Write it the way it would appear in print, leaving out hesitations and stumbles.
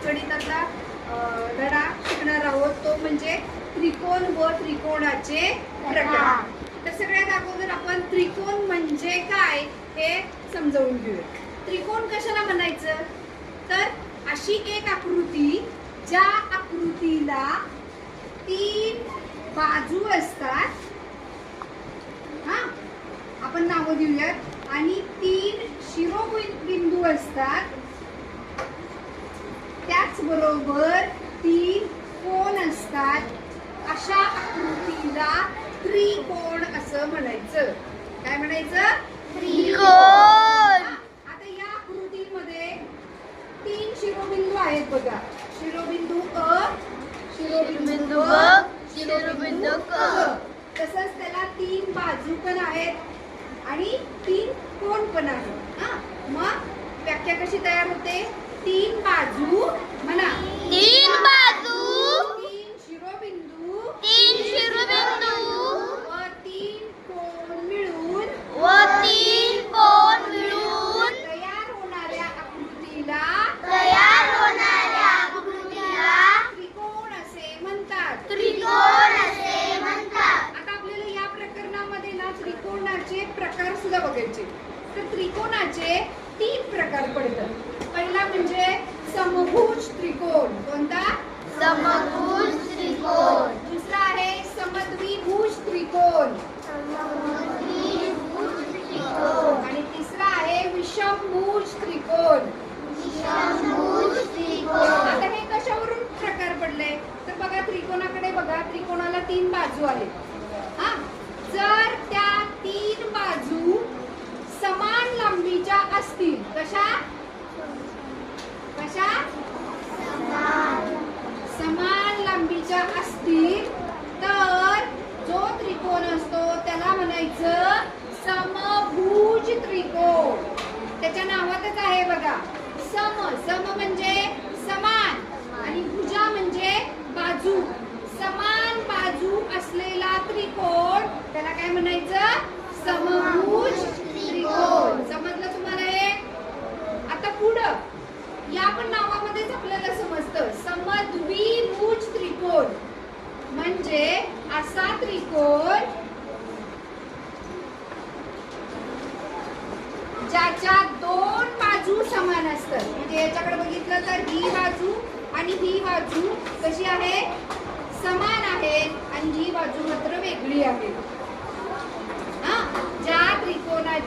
गणितातला धडा शिकणार आहोत, तो म्हणजे त्रिकोण व त्रिकोणाचे प्रकार. तर सगळ्यात अगोदर आपण त्रिकोण म्हणजे काय हे समजावून घेऊया. त्रिकोण कशाला म्हणायचं, तर अशी एक आकृती ज्या आकृतीला 3 बाजू असतात, हा आपण नावं देऊयात, आणि 3 शिरोबिंदू असतात, त्याचबरोबर 3 कोण असतात, अशा आकृतीला त्रिकोण असं म्हणायचं. काय म्हणायचं? त्रिकोण. आता या आकृतीमध्ये 3 शिरोबिंदू आहेत बघा. शिरोबिंदू अ, शिरोबिंदू ब, शिरोबिंदू क. तसंच त्याला 3 बाजू पण आहेत आणि 3 कोण पण आहेत. हा, मग व्याख्या कशी तयार होते? 3 बाजू म्हणा. 3 बाजू, 3 शिरोबिंदू, 3 शिरोबिंदू व 3 कोण मिळून व 3 कोण मिळून तयार होणाऱ्या आकृतीला त्रिकोण असे म्हणतात. त्रिकोण असे म्हणतात. आता आपल्याला या प्रकरणामध्ये ना त्रिकोणाचे प्रकार सुद्धा बघायचे. तर त्रिकोणाचे 3 प्रकार पडतात. पहिला म्हणजे समभुज त्रिकोण. कोणता? समभुज त्रिकोण. दुसरा आहे समद्विभुज त्रिकोण. आणि तिसरा आहे विषमभुज त्रिकोण. आता हे कशावरून प्रकार पडले, तर बघा त्रिकोणाकडे बघा. त्रिकोणाला 3 बाजू आहेत. हा, जर त्या 3 बाजू समान लांबीच्या असतील, कशा कशा समान लांबीच्या असतील, तर जो त्रिकोण असतो त्याला म्हणायचं समभुज त्रिकोण. त्याच्या नावातच आहे बघा, सम. सम म्हणजे समान आणि भुजा म्हणजे बाजू. समान बाजू असलेला त्रिकोण त्याला काय म्हणायचं? समभुज त्रिकोण. समजलं तुम्हाला हे? आता पुढं या पण नावामध्येच आपल्याला समजतं समद्विभुज त्रिकोण म्हणजे असा त्रिकोण ज्याच्या 2 बाजू समान असतात. म्हणजे याच्याकडे बघितलं तर ही बाजू आणि ही बाजू कशी आहे? समान आहे आणि ही बाजू मात्र वेगळी आहे. हा, ज्या त्रिकोणाच्या